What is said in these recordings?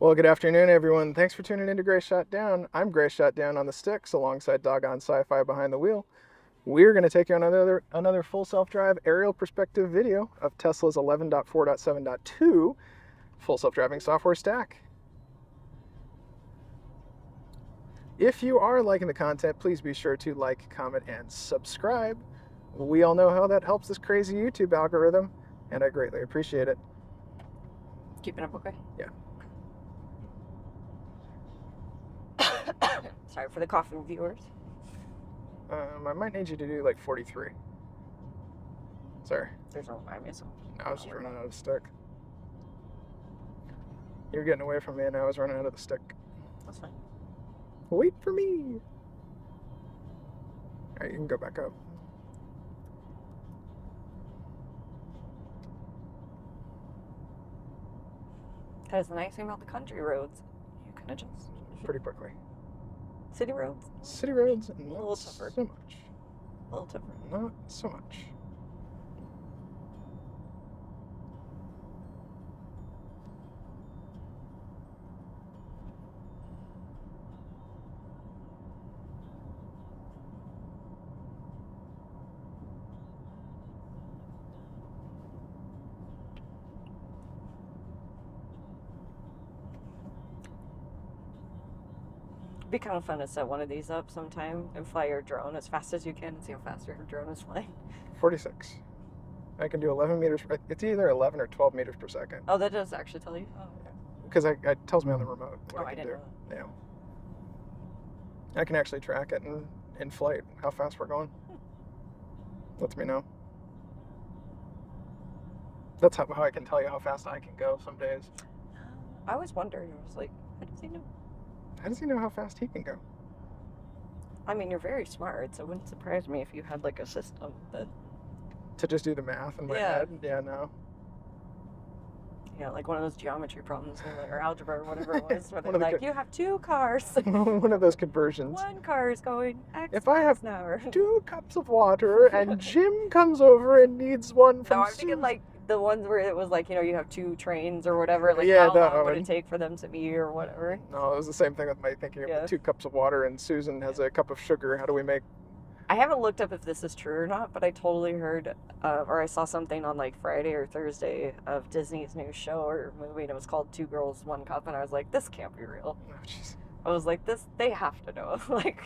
Well, good afternoon, everyone. Thanks for tuning in to Gray Shot Down. I'm Gray Shot Down on the sticks alongside Doggone Sci-Fi behind the wheel. We're going to take you on another full self-drive aerial perspective video of Tesla's 11.4.7.2 full self-driving software stack. If you are liking the content, please be sure to like, comment, and subscribe. We all know how that helps this crazy YouTube algorithm, and I greatly appreciate it. Keeping up okay? Yeah. Sorry for the coughing, viewers. I might need you to do like 43. Sorry. There's no remind me of something. I was just running out of stick. You're getting away from me and I was running out of the stick. That's fine. Wait for me. Alright, you can go back up. That is the nice thing about the country roads. You can adjust. Pretty quickly. City roads? City roads, A not little tougher. so much. A little tougher. Not so much. It'd be kind of fun to set one of these up sometime and fly your drone as fast as you can and see how fast your drone is flying. 46. I can do 11 meters. It's either 11 or 12 meters per second. Oh, that does actually tell you? Oh, Because it tells me on the remote what I I can didn't do. know Yeah. I can actually track it in flight, how fast we're going. Lets me know. That's how I can tell you how fast I can go some days. I always wondered. I was like, how does he know? How does he know how fast he can go? I mean, you're very smart, so it wouldn't surprise me if you had like a system that... To just do the math in my Yeah. head? Yeah, no. Yeah, like one of those geometry problems or algebra or whatever it was, where One they're of the like, you have two cars. One of those conversions. One car is going X If I have miles an hour. 2 cups of water and Jim comes over and needs one from No, I'm thinking like the ones where it was like, you have 2 trains or whatever. Like, Yeah, how that long would one. it take for them to meet or whatever? No, it was the same thing with my thinking of Yeah. the 2 cups of water and Susan has a cup of sugar. How do we make... I haven't looked up if this is true or not, but I totally heard, or I saw something on like Friday or Thursday of Disney's new show or movie, and it was called 2 Girls, 1 Cup, and I was like, this can't be real. Oh, jeez. I was like, they have to know. Like...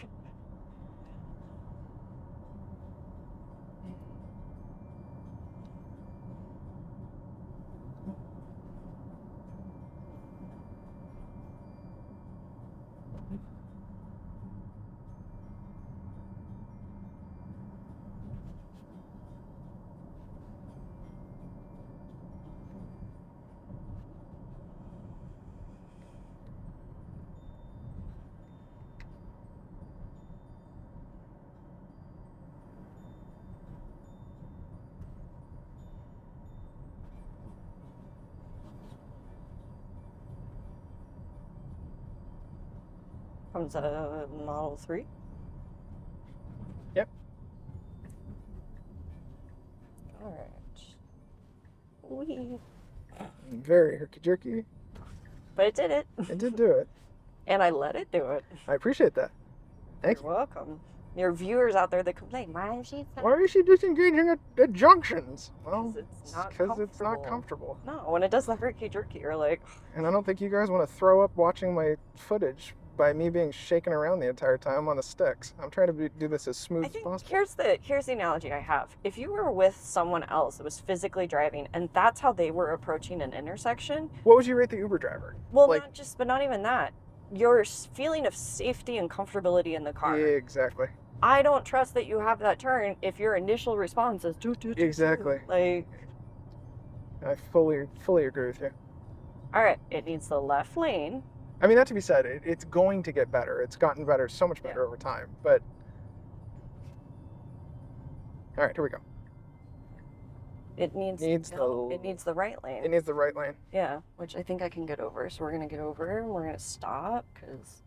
Comes out of Model 3. Yep. Alright. Wee. Very herky-jerky. But it did it. It did do it. And I let it do it. I appreciate that. Thank You're welcome. Your viewers out there that complain, why is she so... Why is she disengaging at junctions? Well, Because it's not comfortable. No, when it does the herky-jerky, you're like... And I don't think you guys want to throw up watching my footage by me being shaken around the entire time on the sticks. I'm trying to do this as smooth I as think possible. here's the analogy I have. If you were with someone else that was physically driving, and that's how they were approaching an intersection... What would you rate the Uber driver? Well, Like- not even that. Your feeling of safety and comfortability in the car. Yeah, exactly. I don't trust that you have that turn if your initial response is do. Exactly. Like, I fully agree with you. all right, it needs the left lane. I mean, that to be said, it's going to get better. It's gotten better, so much better over time. But all right, here we go. It needs the right lane. It needs the right lane. Yeah, which I think I can get over. So we're gonna get over and we're gonna stop because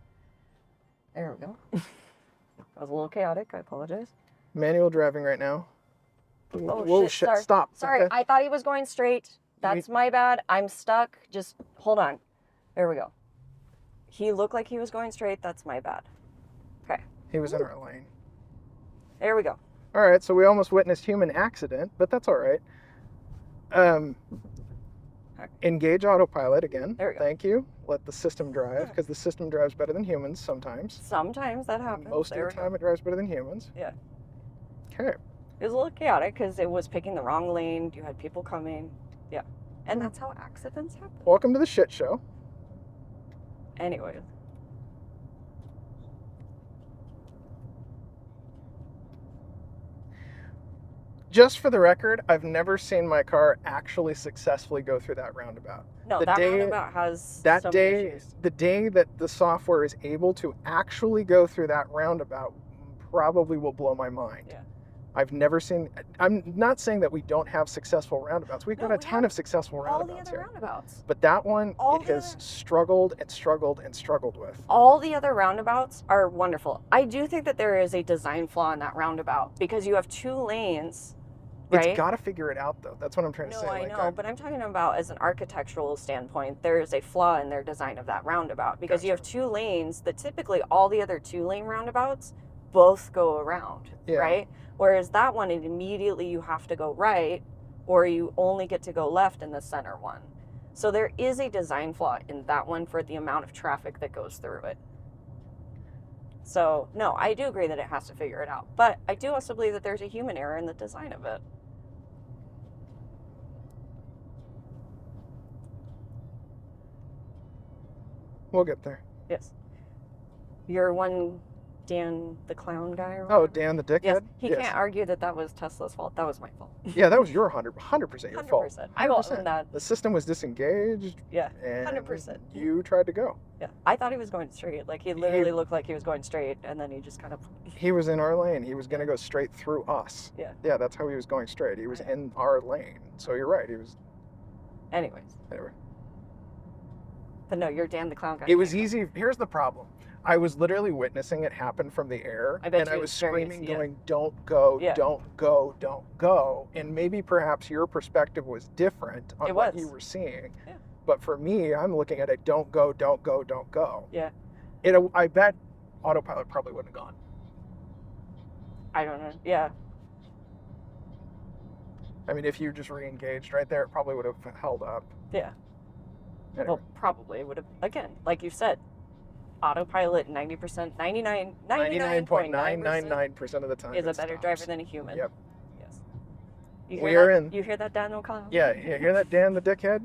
there we go. That was a little chaotic. I apologize. Manual driving right now. Oh, Whoa, shit, sorry. Stop. Sorry, Okay. I thought he was going straight. That's my bad. I'm stuck. Just hold on. There we go. He looked like he was going straight. That's my bad. Okay. He was in our lane. There we go. All right, so we almost witnessed human accident, but that's all right. Engage autopilot again. There we go. Thank you. Let the system drive, because the system drives better than humans sometimes. Sometimes that happens. Most of the time, it drives better than humans. Yeah. Okay. It was a little chaotic because it was picking the wrong lane. You had people coming. Yeah. And that's how accidents happen. Welcome to the shit show. Anyways. Just for the record, I've never seen my car actually successfully go through that roundabout. No, The that day- roundabout has That some day, issues. the day that the software is able to actually go through that roundabout probably will blow my mind. Yeah. I've never seen, I'm not saying that we don't have successful roundabouts. We've No, got a we ton have of successful All the roundabouts other here. roundabouts. But that one, All it the has other- struggled and struggled and struggled with. All the other roundabouts are wonderful. I do think that there is a design flaw in that roundabout because you have 2 lanes, right? It's got to figure it out, though. That's what I'm trying to No, say. I Like, know, but I'm talking about as an architectural standpoint, there is a flaw in their design of that roundabout because you have 2 lanes that typically all the other 2-lane roundabouts both go around, Yeah. right? Whereas that one, immediately you have to go right or you only get to go left in the center one. So there is a design flaw in that one for the amount of traffic that goes through it. So, no, I do agree that it has to figure it out. But I do also believe that there's a human error in the design of it. We'll get there. Yes. You're one Dan the clown guy or Oh, whatever? Dan the dickhead? Yes. He can't argue that that was Tesla's fault. That was my fault. Yeah, that was your 100% your fault. 100%. I will own that. The system was disengaged, Yeah. and 100%. you tried to go. Yeah. I thought he was going straight. Like he literally looked like he was going straight and then he just kind of He was in our lane. He was going to go straight through us. Yeah. Yeah, that's how he was going straight. He was in our lane. So you're right. He was. Anyways. Anyway. But no, you're Dan the clown guy. It was easy. Here's the problem. I was literally witnessing it happen from the air. I bet and you I it was was very screaming, easy, yeah. going, don't go, Yeah. don't go, don't go. And maybe perhaps your perspective was different on It what was. you were seeing. Yeah. But for me, I'm looking at it, don't go, don't go, don't go. Yeah. I bet Autopilot probably wouldn't have gone. I don't know. Yeah. I mean, if you just re-engaged right there, it probably would have held up. Yeah. Anyway. Well, probably would have, again, like you said, autopilot 90%, 99.999% of the time is a it better stops. driver than a human. Yep. Yes. You We hear are that? in. You hear that, Dan O'Connell? Yeah, you hear that, Dan the dickhead?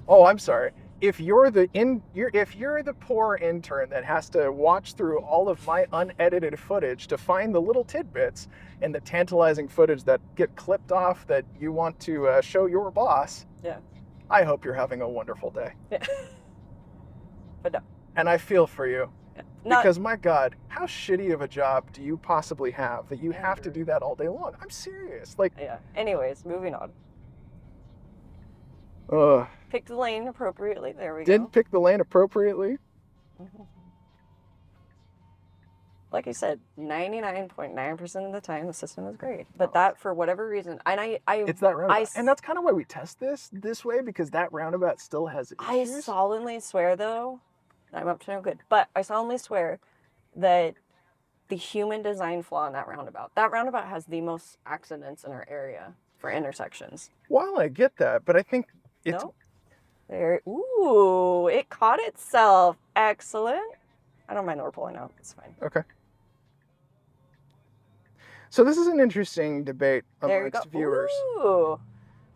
Oh, I'm sorry. If you're the poor intern that has to watch through all of my unedited footage to find the little tidbits and the tantalizing footage that get clipped off that you want to show your boss, Yeah. I hope you're having a wonderful day. Yeah. But no. And I feel for you. Yeah. Because my God, how shitty of a job do you possibly have that you have to do that all day long? I'm serious. Like, Yeah. Anyways, moving on. ugh. Picked the lane appropriately. There we Didn't go. pick the lane appropriately. Mhm. Like I said, 99.9% of the time the system is great. But that, for whatever reason, and It's that roundabout. I- And that's kind of why we test this way, because that roundabout still has I issues. solemnly swear, though, I'm up to no good, but I solemnly swear that the human design flaw in that roundabout has the most accidents in our area for intersections. Well, I get that, but I think it's No? There, ooh, it caught itself. Excellent. I don't mind that we're pulling out. It's fine. okay. So this is an interesting debate There we go. amongst viewers. Ooh.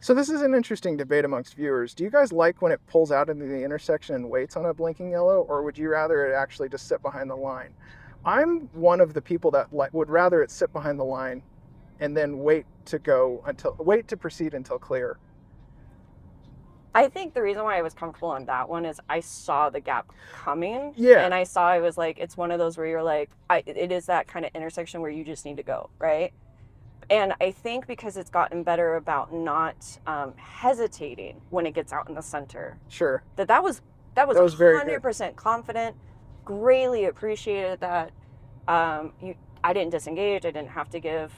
So this is an interesting debate amongst viewers. Do you guys like when it pulls out into the intersection and waits on a blinking yellow, or would you rather it actually just sit behind the line? I'm one of the people that would rather it sit behind the line and then wait to proceed until clear. I think the reason why I was comfortable on that one is I saw the gap coming. Yeah. And I saw it was like, it's one of those where you're like, it is that kind of intersection where you just need to go, right? And I think because it's gotten better about not hesitating when it gets out in the center, Sure. that was very good. 100% confident. Greatly appreciated that. I didn't disengage. I didn't have to give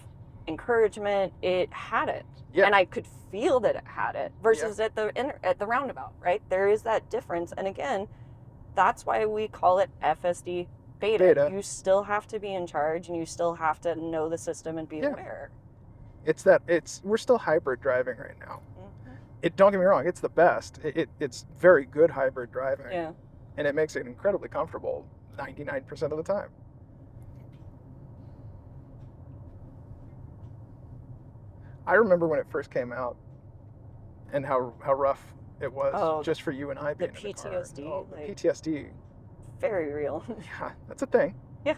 encouragement, it had it. Yeah. And I could feel that it had it versus at the roundabout, right? There is that difference. And again, that's why we call it FSD beta. You still have to be in charge and you still have to know the system and be aware. We're still hybrid driving right now. Don't get me wrong, it's the best. It's very good hybrid driving. Yeah. And it makes it incredibly comfortable 99% of the time. I remember when it first came out and how rough it was just for you and I being in the car. The PTSD. Very real. Yeah, that's a thing. Yeah.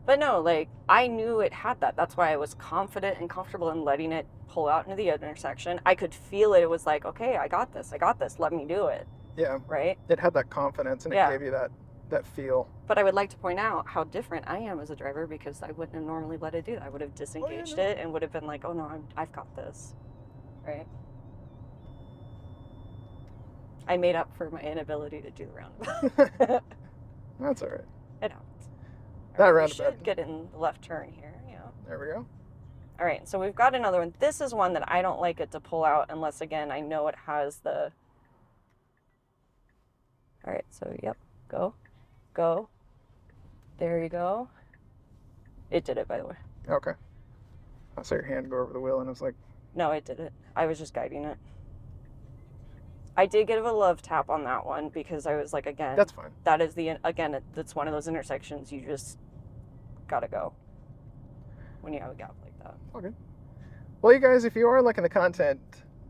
But no, like, I knew it had that. That's why I was confident and comfortable in letting it pull out into the intersection. I could feel it. It was like, okay, I got this. Let me do it. Yeah. Right? It had that confidence and it gave you that feel. But I would like to point out how different I am as a driver because I wouldn't have normally let it do that. I would have disengaged it and would have been like, oh no, I've got this. Right? I made up for my inability to do the roundabout. That's all right. It happens. That We roundabout. should get in the left turn here. Yeah. There we go. All right, so we've got another one. This is one that I don't like it to pull out unless, again, I know it has the... All right, so, yep, go. There you go. It did it, by the way. Okay. I saw your hand go over the wheel and I was like... No, it did it. I was just guiding it. I did give a love tap on that one because I was like, again... That's fine. That is that's one of those intersections you just gotta go when you have a gap like that. Okay. Well, you guys, if you are liking the content,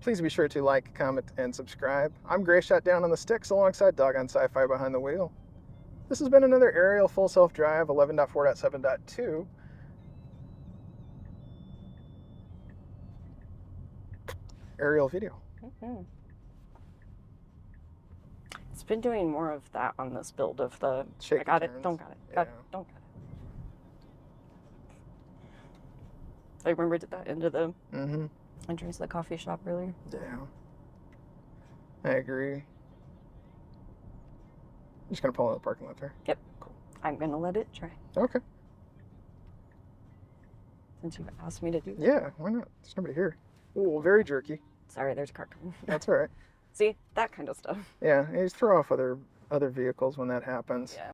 please be sure to like, comment, and subscribe. I'm Gray Shot Down on the sticks alongside Doggone Sci-Fi behind the wheel. This has been another Aerial Full Self-Drive 11.4.7.2. Aerial video. Mm-hmm. It's been doing more of that on this build of the Shake I got turns. it, don't got it, don't got it. I remember did that into the entrance to the coffee shop earlier. Yeah. I agree. Just gonna pull in the parking lot there. Yep. Cool. I'm gonna let it try. Okay. Since you've asked me to do that. Yeah, why not? There's nobody here. Ooh, very jerky. Sorry, there's a car coming. That's all right. See, that kind of stuff. Yeah, you just throw off other vehicles when that happens. Yeah.